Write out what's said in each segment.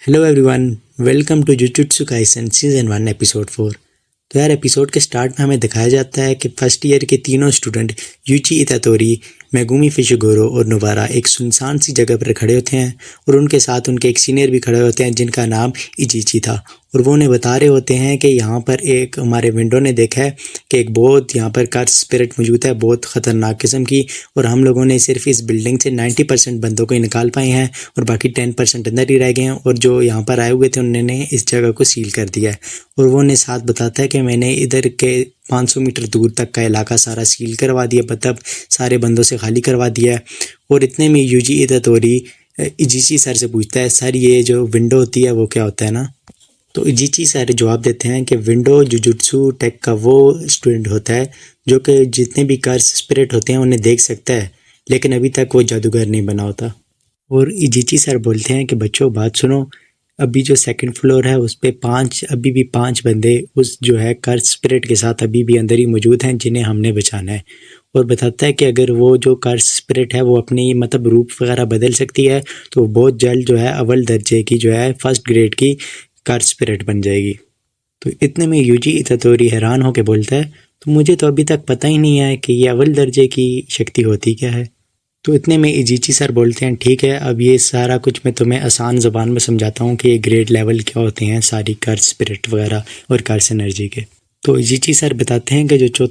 Hello everyone, welcome to Jujutsu Kaisen season 1 episode 4। तो यार episode के स्टार्ट में हमें दिखाया जाता है कि फर्स्ट ईयर के तीनों स्टूडेंट यूची इतातोरी, मेगुमी फिशिगोरो और नोबारा एक सुनसान सी जगह पर खड़े होते हैं और उनके साथ उनके एक सीनियर भी खड़े होते हैं जिनका नाम इजीची था। और वो उन्हें बता रहे होते हैं कि यहाँ पर एक हमारे विंडो ने देखा है कि एक बहुत यहाँ पर कर्स स्पिरिट मौजूद है, बहुत ख़तरनाक किस्म की, और हम लोगों ने सिर्फ इस बिल्डिंग से 90% बंदों को ही निकाल पाए हैं और बाकी 10% अंदर ही रह गए हैं। और जो यहाँ पर आए हुए थे उन्होंने इस जगह को सील कर दिया है। और वो उन्हें साथ बताता है कि मैंने इधर के 500 मीटर दूर तक का इलाका सारा सील करवा दिया, मतलब सारे बंदों से खाली करवा दिया है। और इतने में यूजी इतातोरी इजीची सर से पूछता है, सर ये जो विंडो होती है वो क्या होता है ना? तो इजीची सर जवाब देते हैं कि विंडो जुजुत्सु टेक का वो स्टूडेंट होता है जो कि जितने भी कर्स स्पिरिट होते हैं उन्हें देख सकता है, लेकिन अभी तक वो जादूगर नहीं बना होता। और इजीची सर बोलते हैं कि बच्चों बात सुनो, अभी जो सेकंड फ्लोर है उस पे अभी भी पांच बंदे उस जो है कर्स स्पिरिट के साथ अभी भी अंदर ही मौजूद हैं जिन्हें हमने बचाना है। और बताता है कि अगर वो जो कर्स स्पिरिट है वो अपनी मतलब रूप वगैरह बदल सकती है तो वो बहुत जल्द जो है अव्वल दर्जे की जो है फर्स्ट ग्रेड की कर्स स्पिरिट बन जाएगी। तो इतने में यूजी इतातोरी हैरान होकर बोलता है, तो मुझे तो अभी तक पता ही नहीं है कि ये अव्वल दर्जे की शक्ति होती क्या है। तो इतने में इजीची सर बोलते हैं, ठीक है अब ये सारा कुछ मैं तुम्हें आसान ज़बान में समझाता हूँ कि ये ग्रेड लेवल क्या होते हैं सारी कर्स स्पिरिट वगैरह और कर्स एनर्जी के। तो इजीची सर बताते हैं कि जो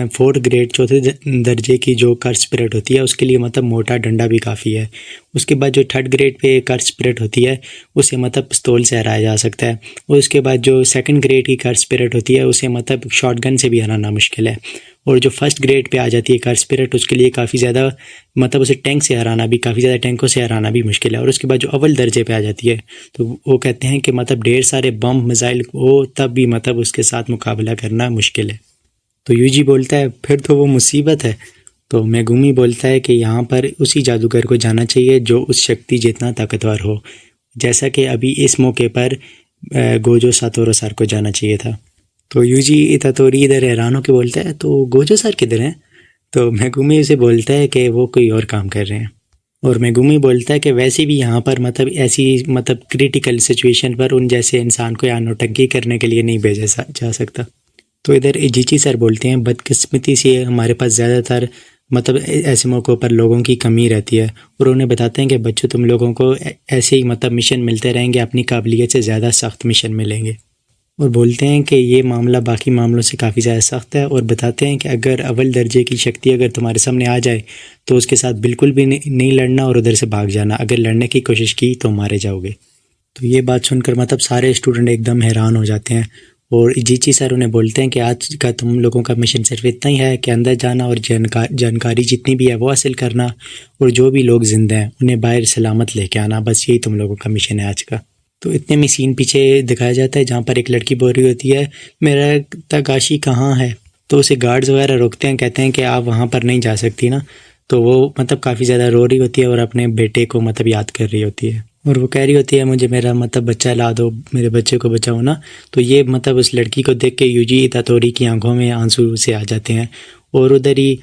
फोर्थ ग्रेड चौथे दर्जे की जो कर्स स्पिरिट होती है उसके लिए मतलब मोटा डंडा भी काफ़ी है। उसके बाद जो थर्ड ग्रेड पे कर्स स्पिरिट होती है उसे मतलब पिस्तौल से हराया जा सकता है। और उसके बाद जो सेकंड ग्रेड की कर्स स्पिरिट होती है उसे मतलब शॉटगन से भी हराना मुश्किल है। और जो फर्स्ट ग्रेड पे आ जाती है कर्स स्पिरिट उसके लिए काफ़ी ज़्यादा मतलब उसे टैंक से हराना भी काफ़ी ज़्यादा टैंकों से हराना भी मुश्किल है। और उसके बाद जो अव्वल दर्जे पे आ जाती है तो वो कहते हैं कि मतलब ढेर सारे बम मिसाइल हो तब भी मतलब उसके साथ मुकाबला करना मुश्किल है। तो यूजी बोलता है फिर तो वो मुसीबत है। तो मेगुमी बोलता है कि यहाँ पर उसी जादूगर को जाना चाहिए जो उस शक्ति जितना ताकतवर हो, जैसा कि अभी इस मौके पर गोजो सातोरो सर को जाना चाहिए था। तो यूजी इतातोरी इधर हैरान होकर बोलता है, तो गोजो सर किधर हैं? तो मेगुमी उसे बोलता है कि वो कोई और काम कर रहे हैं। और मेगुमी बोलता है कि वैसे भी यहाँ पर मतलब ऐसी मतलब क्रिटिकल सिचुएशन पर उन जैसे इंसान को यहाँ नौटंकी करने के लिए नहीं भेजा जा सकता। तो इधर इजीची सर बोलते हैं, बदकिस्मती से हमारे पास ज़्यादातर मतलब ऐसे मौक़ों पर लोगों की कमी रहती है। और उन्हें बताते हैं कि बच्चों तुम लोगों को ऐसे ही मतलब मिशन मिलते रहेंगे, अपनी काबिलियत से ज़्यादा सख्त मिशन मिलेंगे। और बोलते हैं कि ये मामला बाकी मामलों से काफ़ी ज़्यादा सख्त है। और बताते हैं कि अगर अव्वल दर्जे की शक्ति अगर तुम्हारे सामने आ जाए तो उसके साथ बिल्कुल भी नहीं लड़ना और उधर से भाग जाना। अगर लड़ने की कोशिश की तो मारे जाओगे। तो ये बात सुनकर मतलब सारे स्टूडेंट एकदम हैरान हो जाते हैं। और इजीची सर उन्हें बोलते हैं कि आज का तुम लोगों का मिशन सिर्फ इतना ही है कि अंदर जाना और जानकारी जितनी भी है वो हासिल करना, और जो भी लोग जिंदा हैं उन्हें बाहर सलामत लेके आना। बस यही तुम लोगों का मिशन है आज का। तो इतने में सीन पीछे दिखाया जाता है जहाँ पर एक लड़की बोल रही होती है, मेरा तकाशी कहाँ है? तो उसे गार्ड्स वगैरह रोकते हैं, कहते हैं कि आप वहाँ पर नहीं जा सकती ना। तो वो मतलब काफ़ी ज़्यादा रो रही होती है और अपने बेटे को मतलब याद कर रही होती है। और वो कह रही होती है, मुझे मेरा मतलब बच्चा ला दो, मेरे बच्चे को बचाओ ना। तो ये मतलब उस लड़की को देख के यूजी इतातोरी की आंखों में आंसू से आ जाते हैं। और उधर ही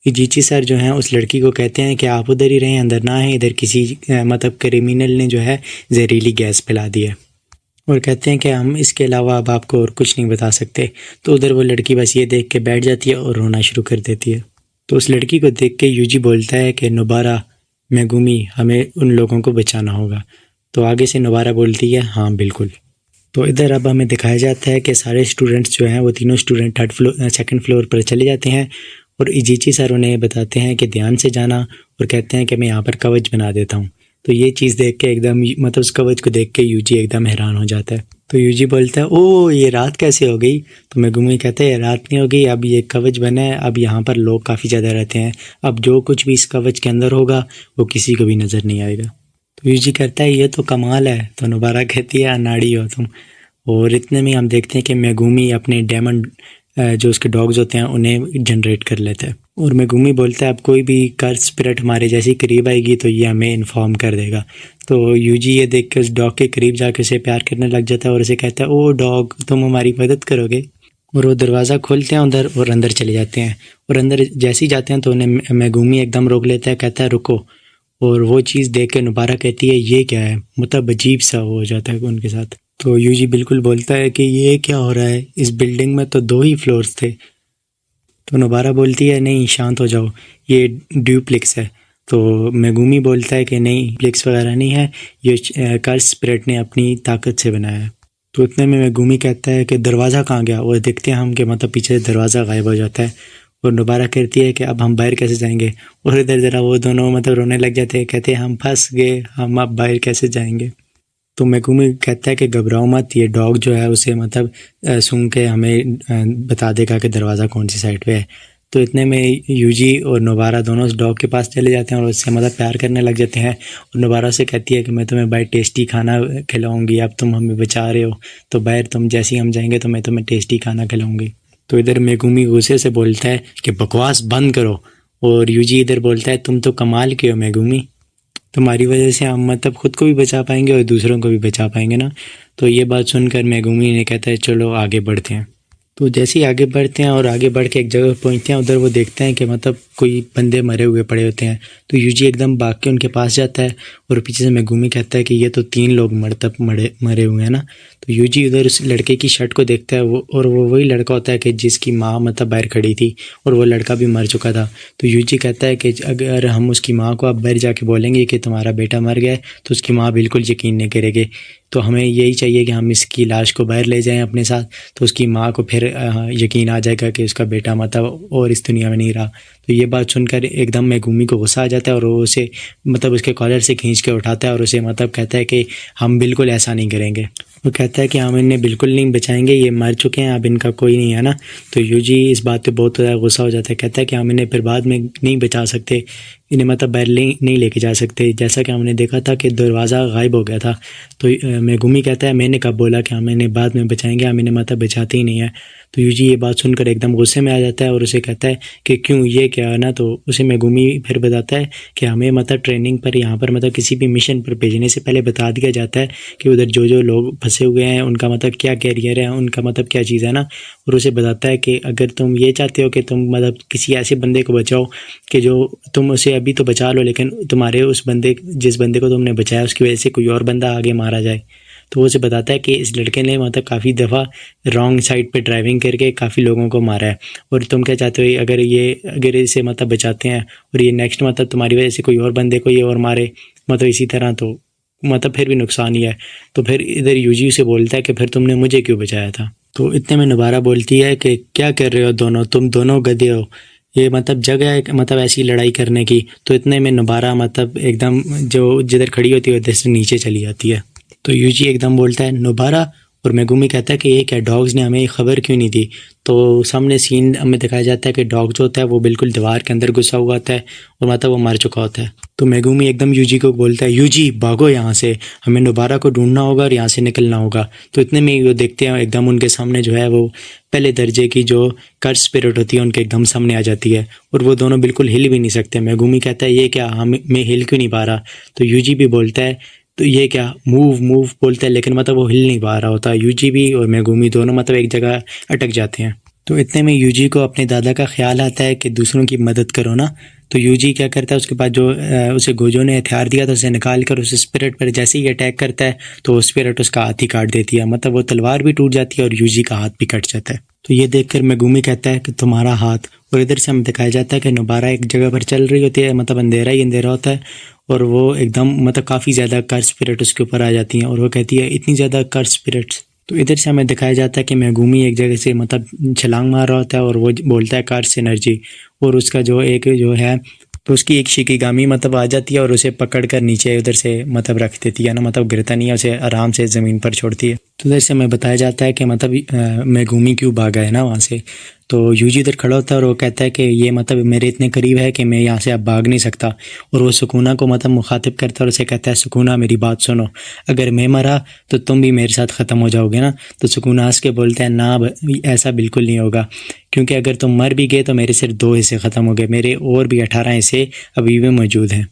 इजीची सर जो हैं उस लड़की को कहते हैं कि आप उधर ही रहें, अंदर ना है, इधर किसी मतलब क्रिमिनल ने जो है जहरीली गैस पिला दी है। और कहते हैं कि हम इसके अलावा अब आपको और कुछ नहीं बता सकते। तो उधर वो लड़की बस ये देख के बैठ जाती है और रोना शुरू कर देती है। तो उस लड़की को देख के यूजी बोलता है कि नोबारा, मेगुमी, हमें उन लोगों को बचाना होगा। तो आगे से नोबारा बोलती है, हाँ बिल्कुल। तो इधर अब हमें दिखाया जाता है कि सारे स्टूडेंट्स जो हैं वो तीनों स्टूडेंट सेकंड फ्लोर पर चले जाते हैं। और इजीची सर उन्हें बताते हैं कि ध्यान से जाना, और कहते हैं कि मैं यहाँ पर कवच बना देता हूँ। तो ये चीज़ देख के एकदम मतलब उस कवच को देख के यूजी एकदम हैरान हो जाता है। तो यूजी बोलता है, ओ ये रात कैसे हो गई? तो मेगुमी कहता है, रात नहीं हो गई, अब ये कवच बना है, अब यहाँ पर लोग काफ़ी ज़्यादा रहते हैं, अब जो कुछ भी इस कवच के अंदर होगा वो किसी को भी नज़र नहीं आएगा। तो यूजी कहता है, ये तो कमाल है। तो नोबारा कहती है, अनाड़ी हो तुम। और इतने में हम देखते हैं कि मेगुमी अपने डेमन जो उसके डॉग्स होते हैं उन्हें जनरेट कर लेता है। और मेगुमी बोलता है, अब कोई भी कर्स स्पिरिट हमारे जैसी करीब आएगी तो ये हमें इन्फॉर्म कर देगा। तो यूजी ये देख के उस डॉग के करीब जाके उसे प्यार करने लग जाता है और उसे कहता है, ओ डॉग, तुम हमारी मदद करोगे? और वो दरवाज़ा खोलते हैं उधर और अंदर चले जाते हैं। और अंदर जैसे ही जाते हैं तो उन्हें मेगुमी एकदम रोक लेता है, कहता है रुको। और वो चीज़ देख के नुबारा कहती है ये क्या है, मतलब अजीब सा हो जाता है उनके साथ। तो यूजी बिल्कुल बोलता है कि ये क्या हो रहा है, इस बिल्डिंग में तो 2 ही फ्लोर्स थे। तो नुबारा बोलती है नहीं शांत हो जाओ, ये ड्यूप्लेक्स है। तो मेगुमी बोलता है कि नहीं ड्यूप्लेक्स वगैरह नहीं है, ये कर्स स्पिरिट ने अपनी ताकत से बनाया है। तो इतने में मेगुमी कहता है कि दरवाज़ा कहाँ गया, और देखते हैं हम कि मतलब पीछे दरवाज़ा गायब हो जाता है। और नुबारा कहती है कि अब हम बाहर कैसे जाएंगे, और इधर ज़रा वो दोनों मतलब रोने लग जाते हैं, कहते हैं हम फंस गए, हम अब बाहर कैसे जाएंगे। तो मेगुमी कहता है कि घबराओ मत, ये डॉग जो है उसे मतलब सूंघ के हमें बता देगा कि दरवाज़ा कौन सी साइड पे है। तो इतने में यूजी और नुबारा दोनों उस डॉग के पास चले जाते हैं और उससे मतलब प्यार करने लग जाते हैं। और नुबारा से कहती है कि मैं तुम्हें बाहर टेस्टी खाना खिलाऊंगी, अब तुम हमें बचा रहे हो तो बाहर तुम जैसे ही हम जाएंगे तो मैं तुम्हें टेस्टी खाना खिलाऊंगी। तो इधर मेगुमी गुस्से से बोलता है कि बकवास बंद करो, और यूजी इधर बोलता है तुम तो कमाल के हो मेगुमी, तुम्हारी वजह से हम मतलब खुद को भी बचा पाएंगे और दूसरों को भी बचा पाएंगे ना। तो ये बात सुनकर मेगुमी ने कहता है चलो आगे बढ़ते हैं। तो जैसे ही आगे बढ़ते हैं और आगे बढ़ के एक जगह पहुंचते हैं, उधर वो देखते हैं कि मतलब कोई बंदे मरे हुए पड़े होते हैं। तो यूजी एकदम भाग के उनके पास जाता है और पीछे से मेगुमी कहता है कि ये तो 3 लोग मरे हुए हैं ना। तो यूजी उधर उस लड़के की शर्ट को देखता है, वो वही लड़का होता है कि जिसकी माँ मतलब बाहर खड़ी थी, और वो लड़का भी मर चुका था। तो यूजी कहता है कि अगर हम उसकी माँ को अब बाहर जाके बोलेंगे कि तुम्हारा बेटा मर गया है तो उसकी माँ बिल्कुल यकीन नहीं करेगी। तो हमें यही चाहिए कि हम इसकी लाश को बाहर ले जाएं अपने साथ, तो उसकी माँ को फिर यकीन आ जाएगा कि उसका बेटा मतलब और इस दुनिया में नहीं रहा। तो ये बात सुनकर एकदम मेगुमी को गुस्सा आ जाता है और वो उसे मतलब उसके कॉलर से खींच के उठाता है और उसे मतलब कहता है कि हम बिल्कुल ऐसा नहीं करेंगे। वो कहता है कि हम इन्हें बिल्कुल नहीं बचाएंगे, ये मर चुके हैं, अब इनका कोई नहीं है ना। तो यूजी इस बात पे बहुत ज़्यादा गुस्सा हो जाता है, कहता है कि हम इन्हें फिर बाद में नहीं बचा सकते, इन्हें मतलब बाहर नहीं लेके जा सकते, जैसा कि हमने देखा था कि दरवाज़ा गायब हो गया था। तो मेगुमी कहता है मैंने कब बोला कि हम इन्हें बाद में बचाएंगे, हम इन्हें मतलब बचाते ही नहीं है। तो यूजी ये बात सुनकर एकदम गुस्से में आ जाता है और उसे कहता है कि क्यों, ये क्या है ना। तो उसे मेगुमी फिर बताता है कि हमें मतलब ट्रेनिंग पर यहाँ पर मतलब किसी भी मिशन पर भेजने से पहले बता दिया जाता है कि उधर जो जो लोग फंसे हुए हैं उनका मतलब क्या कैरियर है, उनका मतलब क्या चीज़ है ना। और उसे बताता है कि अगर तुम ये चाहते हो कि तुम मतलब किसी ऐसे बंदे को बचाओ कि जो तुम उसे अभी तो बचा लो, लेकिन तुम्हारे उस बंदे जिस बंदे को तुमने बचाया उसकी वजह से कोई और बंदा आगे मारा जाए। तो वो उसे बताता है कि इस लड़के ने मतलब काफ़ी दफ़ा रॉन्ग साइड पे ड्राइविंग करके काफ़ी लोगों को मारा है, और तुम क्या चाहते हो अगर इसे मतलब बचाते हैं और ये नेक्स्ट मतलब तुम्हारी वजह से कोई और बंदे को ये और मारे मतलब इसी तरह, तो मतलब फिर भी नुकसान ही है। तो फिर इधर यूजी से बोलता है कि फिर तुमने मुझे क्यों बचाया था। तो इतने में नुबारा बोलती है कि क्या कर रहे हो दोनों, तुम दोनों गधे हो, ये मतलब जगह है मतलब ऐसी लड़ाई करने की। तो इतने में नुबारा मतलब एकदम जो जिधर खड़ी होती है उधर से नीचे चली जाती है। तो यूजी एकदम बोलता है नुबारा, और मेगुमी कहता है कि ये क्या, डॉग्स ने हमें खबर क्यों नहीं दी। तो सामने सीन हमें दिखाया जाता है कि डॉग जो होता है वो बिल्कुल दीवार के अंदर घुसा हुआ होता है और मतलब वो मर चुका होता है। तो मेगुमी एकदम यूजी को बोलता है यूजी भागो यहाँ से, हमें नुबारा को ढूंढना होगा और यहाँ से निकलना होगा। तो इतने में वो देखते हैं एकदम उनके सामने जो है वो पहले दर्जे की जो कर्स स्पिरिट होती है उनके एकदम सामने आ जाती है, और वो दोनों बिल्कुल हिल भी नहीं सकते। मेगुमी कहता है ये क्या, मैं हिल क्यों नहीं पा रहा। तो यूजी भी बोलता है तो ये क्या, मूव मूव बोलता है, लेकिन मतलब वो हिल नहीं पा रहा होता। यूजी भी और मेगुमी दोनों मतलब एक जगह अटक जाते हैं। तो इतने में यूजी को अपने दादा का ख्याल आता है कि दूसरों की मदद करो ना। तो यूजी क्या करता है, उसके बाद जो उसे गोजो ने हथियार दिया था उसे निकाल कर उस स्पिरिट पर जैसे ही अटैक करता है तो वो स्पिरिट उसका हाथ ही काट देती है, मतलब वो तलवार भी टूट जाती है और यूजी का हाथ भी कट जाता है। तो ये देखकर मेगुमी कहता है कि तुम्हारा हाथ, और इधर से हमें दिखाया जाता है कि नुबारा एक जगह पर चल रही होती है, मतलब अंधेरा ही अंधेरा होता है, और वो एकदम मतलब काफ़ी ज़्यादा कर्स स्पिरिट उसके ऊपर आ जाती हैं और वो कहती है इतनी ज़्यादा कर्स स्पिरिट्स। तो इधर से हमें दिखाया जाता है कि मेगुमी एक जगह से मतलब छलांग मार रहा होता है और वो बोलता है कर्स एनर्जी, और उसका जो एक जो है तो उसकी एक शिकीगामी मतलब आ जाती है और उसे पकड़ कर नीचे उधर से मतलब रख देती है ना, मतलब गिरता नहीं है, उसे आराम से ज़मीन पर छोड़ती है। तो उधर से हमें बताया जाता है कि मतलब मेगुमी क्यों भागा है ना वहाँ से। तो यूजी इधर खड़ा होता है और वो कहता है कि ये मतलब मेरे इतने करीब है कि मैं यहाँ से अब भाग नहीं सकता, और वो सुकूना को मतलब मुखातिब करता है और उसे कहता है सुकूना मेरी बात सुनो, अगर मैं मरा तो तुम भी मेरे साथ ख़त्म हो जाओगे ना। तो सुकूना हंस के बोलता है ना ऐसा बिल्कुल नहीं होगा, क्योंकि अगर तुम मर भी गए तो मेरे सिर्फ 2 हिस्से ख़त्म हो गए, मेरे और भी 18 हिस्से अभी भी मौजूद हैं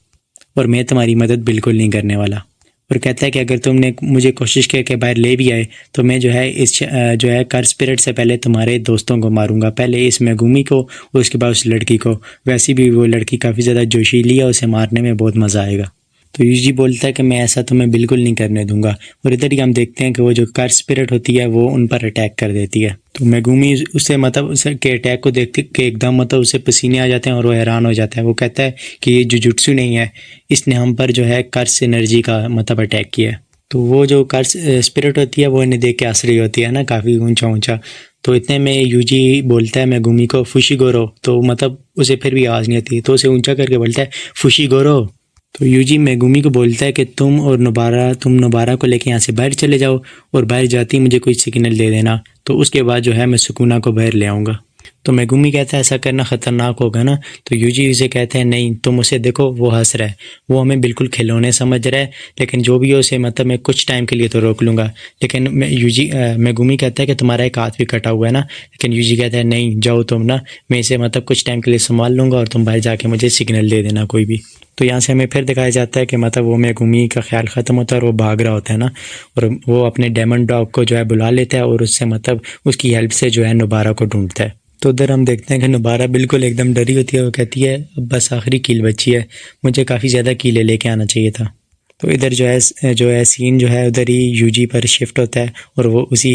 और मैं तुम्हारी मदद बिल्कुल नहीं करने वाला। और कहता है कि अगर तुमने मुझे कोशिश करके बाहर ले भी आए तो मैं जो है इस जो है कर्स स्पिरिट से पहले तुम्हारे दोस्तों को मारूंगा, पहले इस मेगुमी को और उसके बाद उस लड़की को। वैसे भी वो लड़की काफ़ी ज़्यादा जोशीली है, उसे मारने में बहुत मज़ा आएगा। तो यूजी बोलता है कि मैं ऐसा तुम्हें बिल्कुल नहीं करने दूंगा। और इधर ही हम देखते हैं कि वो जो कर्स स्पिरिट होती है वो उन पर अटैक कर देती है। तो मेगुमी उसे मतलब उसे के अटैक को देखते के एकदम मतलब उसे पसीने आ जाते हैं और वो हैरान हो जाता है। वो कहता है कि ये जुजुत्सु नहीं है, इसने हम पर जो है कर्स एनर्जी का मतलब अटैक किया है। तो वो जो कर्स स्पिरिट होती है वो इन्हें देख के हंस रही होती है ना, काफ़ी ऊंचा ऊंचा। तो इतने में यूजी बोलता है मेगुमी को फुशिगोरो, तो मतलब उसे फिर भी आवाज़ नहीं आती, तो उसे ऊंचा करके बोलता है फुशिगोरो। तो यूजी मेगुमी को बोलता है कि तुम नोबारा को लेके यहाँ से बाहर चले जाओ और बाहर जाती मुझे कोई सिग्नल दे देना, तो उसके बाद जो है मैं सुकुना को बाहर ले आऊँगा। तो मेगुमी कहता है ऐसा करना ख़तरनाक होगा ना। तो यूजी उसे कहता है नहीं, तुम उसे देखो, वो हंस रहा है, वो हमें बिल्कुल खिलौने समझ रहा है, लेकिन जो भी हो उसे मतलब मैं कुछ टाइम के लिए तो रोक लूँगा। लेकिन मेगुमी कहता है कि तुम्हारा एक हाथ भी कटा हुआ है ना। लेकिन यूजी कहता है नहीं, जाओ तुम ना, मैं इसे मतलब कुछ टाइम के लिए संभाल लूँगा और तुम बाहर जाके मुझे सिग्नल दे देना कोई भी। तो यहाँ से हमें फिर दिखाया जाता है कि मतलब वो मेगुमी का ख्याल ख़त्म होता है और वो भाग रहा होता है ना, और वो अपने डेमन डॉग को जो है बुला लेता है और उससे मतलब उसकी हेल्प से जो है नोबारा को ढूंढता है। तो उधर हम देखते हैं कि नोबारा बिल्कुल एकदम डरी होती है। वो कहती है अब बस आखिरी कील बची है, मुझे काफ़ी ज़्यादा कीलें लेके आना चाहिए था। तो इधर जो है सीन जो है उधर ही यूजी पर शिफ्ट होता है और वो उसी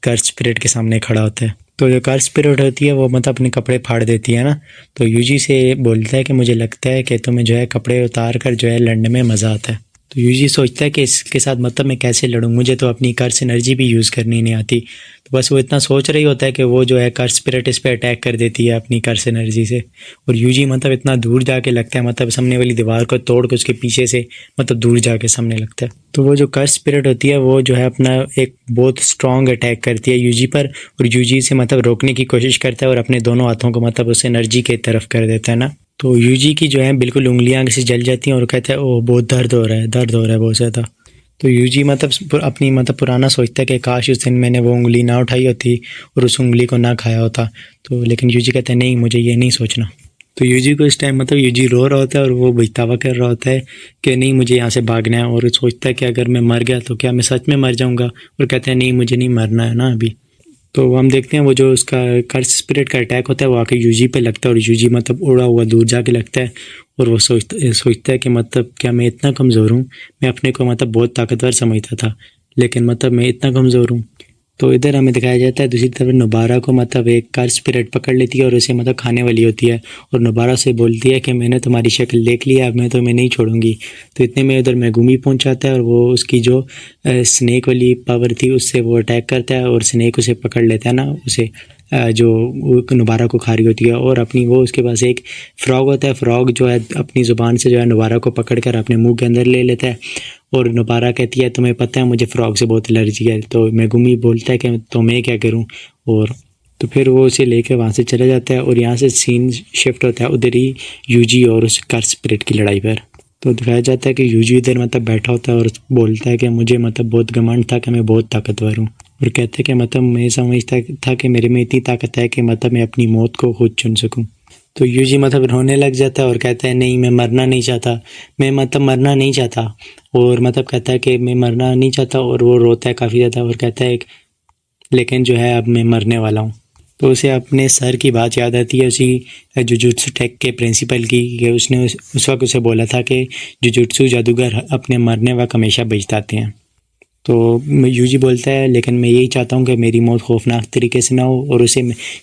कर्स स्पिरिट के सामने खड़ा होता है। तो जो कर्स स्पिरिट होती है वो मतलब अपने कपड़े फाड़ देती है ना। तो यूजी से बोलता है कि मुझे लगता है कि तुम्हें जो है कपड़े उतार कर जो है लड़ने में मज़ा आता है। तो यूजी सोचता है कि इसके साथ मतलब मैं कैसे लड़ूँ, मुझे तो अपनी कर्स एनर्जी भी यूज़ करनी नहीं आती। तो बस वो इतना सोच रही होता है कि वो जो है कर्स स्पिरिट इस पे अटैक कर देती है अपनी कर्स एनर्जी से। और यूजी मतलब इतना दूर जाके लगता है, मतलब सामने वाली दीवार को तोड़ के उसके पीछे से मतलब दूर जाके सामने लगता है। तो वो जो कर्स स्पिरिट होती है वो जो है अपना एक बहुत स्ट्रॉन्ग अटैक करती है यूजी पर, और यूजी से मतलब रोकने की कोशिश करता है और अपने दोनों हाथों को मतलब उस एनर्जी की तरफ कर देता है ना। तो यूजी की जो है बिल्कुल उंगलियां से जल जाती हैं और कहता है ओह बहुत दर्द हो रहा है बहुत ज़्यादा। तो यूजी मतलब अपनी मतलब पुराना सोचता है कि काश उस दिन मैंने वो उंगली ना उठाई होती और उस उंगली को ना खाया होता। तो लेकिन यूजी कहता है नहीं, मुझे ये नहीं सोचना। तो यूजी को इस टाइम मतलब यूजी रो रहा होता है और वो बहतावा कर रहा होता है कि नहीं मुझे यहाँ से भागना है, और सोचता है कि अगर मैं मर गया तो क्या मैं सच में मर जाऊँगा, और कहता है नहीं मुझे नहीं मरना है ना अभी। तो हम देखते हैं वो जो उसका कर्स स्पिरिट का अटैक होता है वो आके यूजी पे लगता है और यूजी मतलब उड़ा हुआ दूर जाके लगता है। और वो सोचता है कि मतलब क्या मैं इतना कमज़ोर हूँ, मैं अपने को मतलब बहुत ताकतवर समझता था, लेकिन मतलब मैं इतना कमज़ोर हूँ। तो इधर हमें दिखाया जाता है दूसरी तरफ नोबारा को मतलब एक कर्स स्पिरिट पकड़ लेती है और उसे मतलब खाने वाली होती है, और नोबारा से बोलती है कि मैंने तुम्हारी शक्ल देख लिया, अब मैं तुम्हें नहीं छोड़ूंगी। तो इतने में उधर मेगुमी पहुंच जाता है और वो उसकी जो स्नेक वाली पावर थी उससे वो अटैक करता है और स्नेक उसे पकड़ लेता है ना, उसे जो नोबारा को खा रही होती है। और अपनी वो उसके पास एक फ्रॉग होता है, फ्रॉग जो है अपनी ज़ुबान से जो है नोबारा को पकड़ कर अपने मुंह के अंदर ले लेता है। और नोबारा कहती है तुम्हें पता है मुझे फ्रॉग से बहुत एलर्जी है। तो मेगुमी बोलता है कि तो मैं क्या करूं, और तो फिर वो उसे लेकर वहाँ से चला जाता है। और यहाँ से सीन शिफ्ट होता है उधर ही यूजी और उस कर्स स्पिरिट की लड़ाई पर। तो दिखाया जाता है कि यूजी इधर मतलब बैठा होता है और बोलता है कि मुझे मतलब बहुत घमंड था कि मैं बहुत ताकतवर हूँ, और कहते हैं कि मतलब मैं समझता था कि मेरे में इतनी ताकत है कि मतलब मैं अपनी मौत को खुद चुन सकूं। तो यूजी मतलब रोने लग जाता है और कहता है नहीं मैं मरना नहीं चाहता, मैं मतलब मरना नहीं चाहता। और मतलब कहता है कि मैं मरना नहीं चाहता, और वो रोता है काफ़ी ज़्यादा और कहता है लेकिन जो है अब मैं मरने वाला हूँ। तो उसे अपने सर की बात याद आती है उसी जुजुत्सु टेक के प्रिंसिपल की, कि उसने उस वक्त उसे बोला था कि जुजुत्सु जादूगर अपने मरने वक्त हमेशा बचताते हैं। तो यूजी बोलता है लेकिन मैं यही चाहता हूँ कि मेरी मौत खौफनाक तरीके से ना हो। और उसे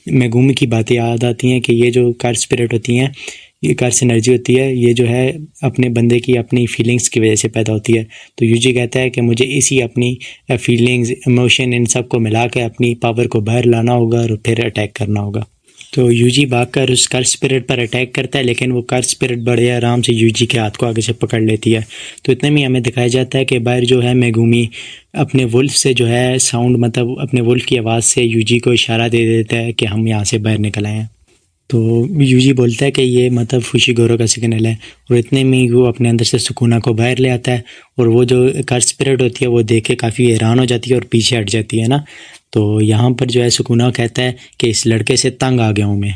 मेगुमी की बातें याद आती हैं कि ये जो कर्स स्पिरिट होती हैं, ये कर्स एनर्जी होती है, ये जो है अपने बंदे की अपनी फीलिंग्स की वजह से पैदा होती है। तो यूजी कहता है कि मुझे इसी अपनी फीलिंग्स, इमोशन, इन सब को मिला के अपनी पावर को बाहर लाना होगा और फिर अटैक करना होगा। तो यूजी भागकर उस कर्स स्पिरिट पर अटैक करता है, लेकिन वो कर्स स्पिरिट बड़े आराम से यूजी के हाथ को आगे से पकड़ लेती है। तो इतने में हमें दिखाया जाता है कि बाहर जो है मेगुमी अपने वुल्फ से जो है साउंड मतलब अपने वुल्फ की आवाज़ से यूजी को इशारा दे देता है कि हम यहाँ से बाहर निकल आए हैं। तो यूजी बोलता है कि ये मतलब फुशिगोरो का सिग्नल है, और इतने में वो अपने अंदर से सुकुना को बाहर ले आता है। और वो जो कर्स स्पिरिट होती है वो देख के काफ़ी हैरान हो जाती है और पीछे हट जाती है ना। तो यहाँ पर जो है सुकुना कहता है कि इस लड़के से तंग आ गया हूँ मैं,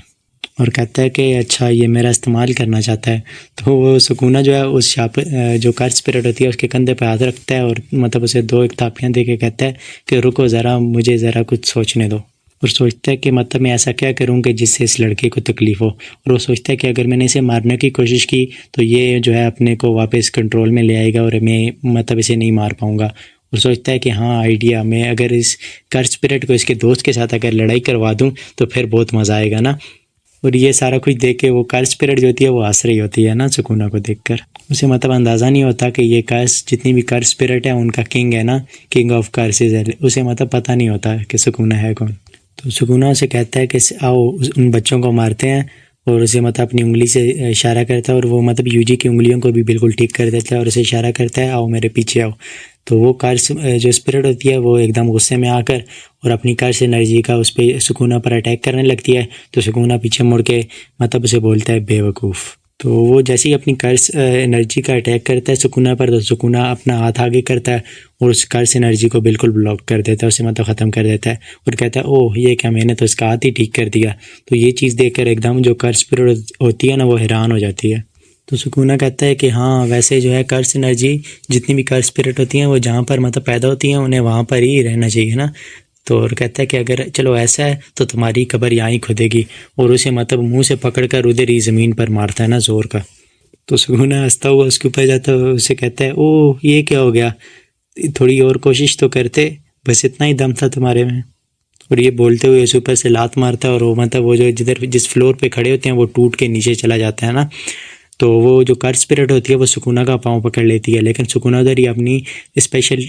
और कहता है कि अच्छा ये मेरा इस्तेमाल करना चाहता है। तो वो सुकूना जो है उस शाप जो कर्ज स्पिरिट होती है उसके कंधे पे हाथ रखता है और मतलब उसे 2 एक थापियाँ दे के कहता है कि रुको ज़रा, मुझे ज़रा कुछ सोचने दो। और सोचता है कि मतलब मैं ऐसा क्या करूं कि जिससे इस लड़के को तकलीफ़ हो। और वो सोचता है कि अगर मैंने इसे मारने की कोशिश की तो ये जो है अपने को वापस कंट्रोल में ले आएगा और मैं मतलब इसे नहीं मार पाऊँगा। और सोचता है कि हाँ आइडिया, मैं अगर इस कर्ज स्पिरिट को इसके दोस्त के साथ अगर लड़ाई करवा दूँ तो फिर बहुत मज़ा आएगा ना। और ये सारा कुछ देख के वो कर्ज स्पिरिट जो होती है वो हंस रही होती है ना सुकूना को देखकर। उसे मतलब अंदाज़ा नहीं होता कि ये कर्ज, जितनी भी कर्ज स्पिरिट है उनका किंग है ना, किंग ऑफ कर्सेस है। उसे मतलब पता नहीं होता कि सुकूना है कौन। तो सुकूना उसे कहता है कि आओ उन बच्चों को मारते हैं। और उसे मतलब अपनी उंगली से इशारा करता है और वो मतलब यूजी की उंगलियों को भी बिल्कुल ठीक कर देता है और उसे इशारा करता है आओ मेरे पीछे आओ। तो वो कर्ज जो स्पिरिट होती है वो एकदम गुस्से में आकर और अपनी कर्ज एनर्जी का उस पर सुकूना पर अटैक करने लगती है। तो सुकूना पीछे मुड़ के मतलब उसे बोलता है बेवकूफ़। तो वो जैसे ही अपनी कर्ज एनर्जी का अटैक करता है सुकूना पर, तो सुकूना अपना हाथ आगे करता है और उस कर्ज एनर्जी को बिल्कुल ब्लॉक कर देता है, उसे मतलब ख़त्म कर देता है। और कहता है ओह ये क्या, मैंने तो इसका हाथ ही ठीक कर दिया। तो ये चीज़ देखकर एकदम जो कर्ज स्पिरिट होती है ना वो हैरान हो जाती है। तो सुकूना कहता है कि हाँ वैसे जो है कर्ज एनर्जी, जितनी भी कर्ज स्पिरिट होती हैं वो जहाँ पर मतलब पैदा होती हैं उन्हें वहाँ पर ही रहना चाहिए ना। तो और कहता है कि अगर चलो ऐसा है तो तुम्हारी कब्र यहाँ ही खुदेगी। और उसे मतलब मुंह से पकड़कर उधर ही ज़मीन पर मारता है ना ज़ोर का। तो सुकूना हंसता हुआ उसके ऊपर जाता है, उसे कहता है ओह ये क्या हो गया, थोड़ी और कोशिश तो करते, बस इतना ही दम था तुम्हारे में। और ये बोलते हुए उस ऊपर से लात मारता है और वो मतलब वो जो जिधर जिस फ्लोर पे खड़े होते हैं वो टूट के नीचे चला जाता है ना। तो वो जो कर्ज स्पिरिट होती है वो सुकूना का पाँव पकड़ लेती है, लेकिन सुकूना उधर ही अपनी स्पेशल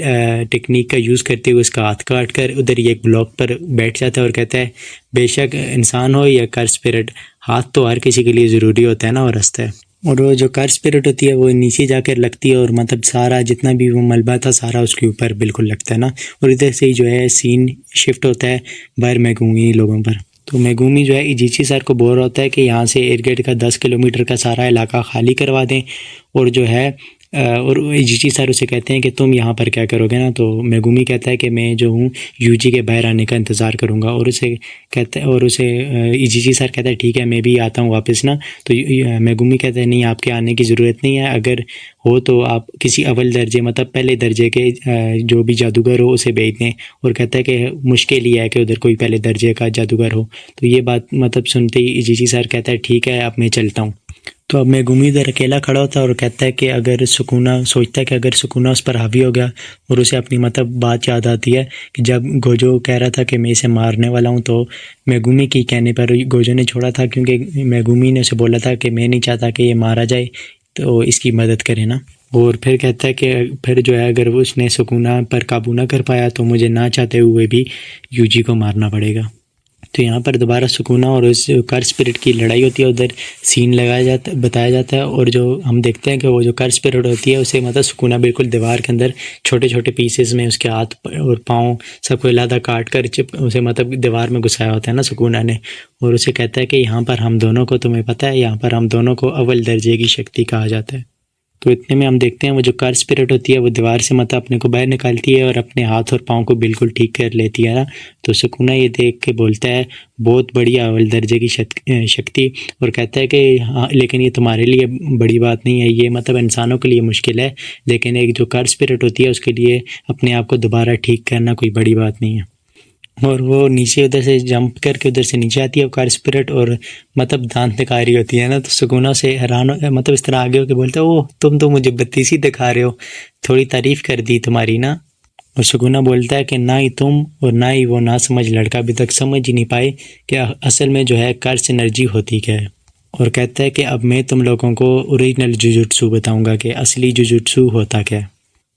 टेक्निक का यूज़ करते हुए उसका हाथ काट कर उधर ही एक ब्लॉक पर बैठ जाता है और कहता है बेशक इंसान हो या कर्ज स्पिरिट, हाथ तो हर किसी के लिए ज़रूरी होता है ना। और हंसता है। और वो जो कर्ज स्पिरिट होती है वो नीचे जाकर लगती है और मतलब सारा जितना भी वो मलबा था सारा उसके ऊपर बिल्कुल लगता है ना। और इधर से ही जो है सीन शिफ्ट होता है बाहर मैगूमी लोगों पर। तो मेगुमी जो है इजीची सर को बोल रहा होता है कि यहाँ से एयरगेट का 10 किलोमीटर का सारा इलाका खाली करवा दें। और जो है और इजीची सर उसे कहते हैं कि तुम यहाँ पर क्या करोगे ना। तो मेगुमी कहता है कि मैं जो हूँ यूजी के बाहर आने का इंतज़ार करूँगा। और उसे कहता है और उसे इजीची सर कहता है ठीक है मैं भी आता हूँ वापस ना। तो मेगुमी कहता है नहीं आपके आने की ज़रूरत नहीं है, अगर हो तो आप किसी अव्वल दर्जे मतलब पहले दर्जे के जो भी जादूगर हो उसे भेज दें। और कहता है कि मुश्किल ही है कि उधर कोई पहले दर्जे का जादूगर हो। तो ये बात मतलब सुनते ही इजीची सर कहता है ठीक है अब मैं चलता हूँ। तो अब मेगुमी इधर अकेला खड़ा होता है और कहता है कि अगर सुकूना सोचता है कि अगर सुकूना उस पर हावी हो गया। और उसे अपनी मतलब बात याद आती है कि जब गोजो कह रहा था कि मैं इसे मारने वाला हूँ तो मेगुमी की कहने पर गोजो ने छोड़ा था, क्योंकि मेगुमी ने उसे बोला था कि मैं नहीं चाहता कि ये मारा जाए तो इसकी मदद करे ना। और फिर कहता है कि फिर जो है अगर वो उसने सुकूना पर काबू ना कर पाया तो मुझे ना चाहते हुए भी यूजी को मारना पड़ेगा। तो यहाँ पर दोबारा सुकूना और उस कर्ज स्पिरिट की लड़ाई होती है, उधर सीन लगाया जाता बताया जाता है। और जो हम देखते हैं कि वो जो कर्ज स्पिरिट होती है उसे मतलब सुकूना बिल्कुल दीवार के अंदर छोटे छोटे पीसेस में उसके हाथ और पाँव सबको इलादा काट कर उसे मतलब दीवार में घुसाया होता है ना सुकूना ने। और उसे कहता है कि यहाँ पर हम दोनों को, तुम्हें पता है यहाँ पर हम दोनों को अव्वल दर्जे की शक्ति कहा जाता है। तो इतने में हम देखते हैं वो जो कर्ज स्पिरिट होती है वो दीवार से मतलब अपने को बाहर निकालती है और अपने हाथ और पाँव को बिल्कुल ठीक कर लेती है ना। तो सुकूना ये देख के बोलता है बहुत बढ़िया अव्वल दर्जे की शक्ति। और कहता है कि हाँ लेकिन ये तुम्हारे लिए बड़ी बात नहीं है, ये मतलब इंसानों के लिए मुश्किल है, लेकिन एक जो कर्ज स्पिरिट होती है उसके लिए अपने आप को दोबारा ठीक करना कोई बड़ी बात नहीं है। और वो नीचे उधर से जंप करके उधर से नीचे आती है वो कार स्पिरिट और मतलब दांत दिखा रही होती है ना। तो सुकूना से हैरान मतलब इस तरह आगे होकर बोलते ओह तुम तो मुझे बत्तीसी दिखा रहे हो, थोड़ी तारीफ कर दी तुम्हारी ना। और सुकूना बोलता है कि ना ही तुम और ना ही वो ना समझ लड़का अभी तक समझ ही नहीं पाए कि असल में जो है कर्ज एनर्जी होती क्या है। और कहता है कि अब मैं तुम लोगों को ओरिजिनल जुजुत्सु बताऊंगा कि असली जुजुत्सु होता क्या है।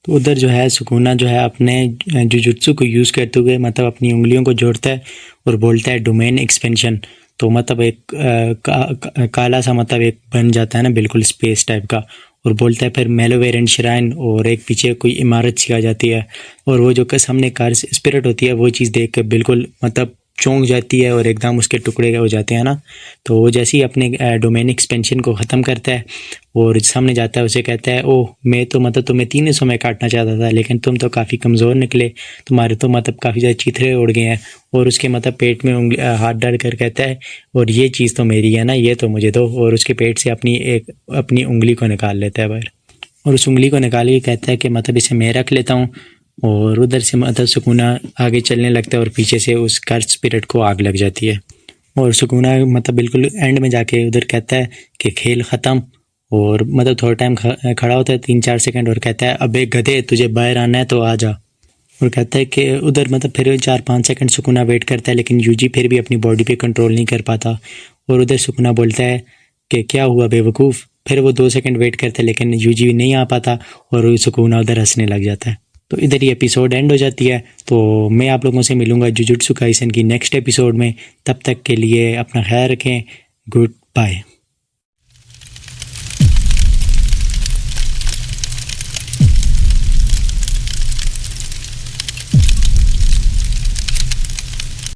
तो उधर जो है सुकूना जो है अपने जुजुत्सु को यूज़ करते हुए मतलब अपनी उंगलियों को जोड़ता है और बोलता है डोमेन एक्सपेंशन। तो मतलब एक काला सा मतलब एक बन जाता है ना बिल्कुल स्पेस टाइप का। और बोलता है फिर मेलोवेरेंट श्राइन और एक पीछे कोई इमारत सी आ जाती है। और वो जो सामने कार स्पिरिट होती है वो चीज़ देख कर बिल्कुल मतलब चौंक जाती है और एकदम उसके टुकड़े हो जाते हैं ना। तो वो जैसे ही अपने डोमेन एक्सपेंशन को ख़त्म करता है और सामने जाता है, उसे कहता है ओह मैं तो मतलब तुम्हें 300 में काटना चाहता था, लेकिन तुम तो काफ़ी कमज़ोर निकले, तुम्हारे तो मतलब काफ़ी ज़्यादा चीथड़े उड़ गए हैं। और उसके मतलब पेट में हाथ डाल कर कहता है और ये चीज़ तो मेरी है ना, ये तो मुझे दो। और उसके पेट से अपनी उंगली को निकाल लेता है बाहर, और उस उंगली को निकाल के कहता है कि मतलब इसे मैं रख लेता हूँ। और उधर से मतलब सुकूना आगे चलने लगता है और पीछे से उस कर्ज स्पिरिट को आग लग जाती है। और सुकूना मतलब बिल्कुल एंड में जाके उधर कहता है कि खेल ख़त्म। और मतलब थोड़ा टाइम खड़ा होता है 3-4 सेकंड और कहता है अबे गधे तुझे बाहर आना है तो आ जा। और कहता है कि उधर मतलब फिर 4-5 सेकंड सुकूना वेट करता है, लेकिन यूजी फिर भी अपनी बॉडी पे कंट्रोल नहीं कर पाता। और उधर सुकूना बोलता है कि क्या हुआ बेवकूफ़। फिर वो 2 सेकंड वेट करता है, लेकिन यूजी नहीं आ पाता और सुकूना उधर हंसने लग जाता है। तो इधर ही एपिसोड एंड हो जाती है। तो मैं आप लोगों से मिलूंगा जुजुत्सु काइसेन की नेक्स्ट एपिसोड में। तब तक के लिए अपना ख्याल रखें। Good bye.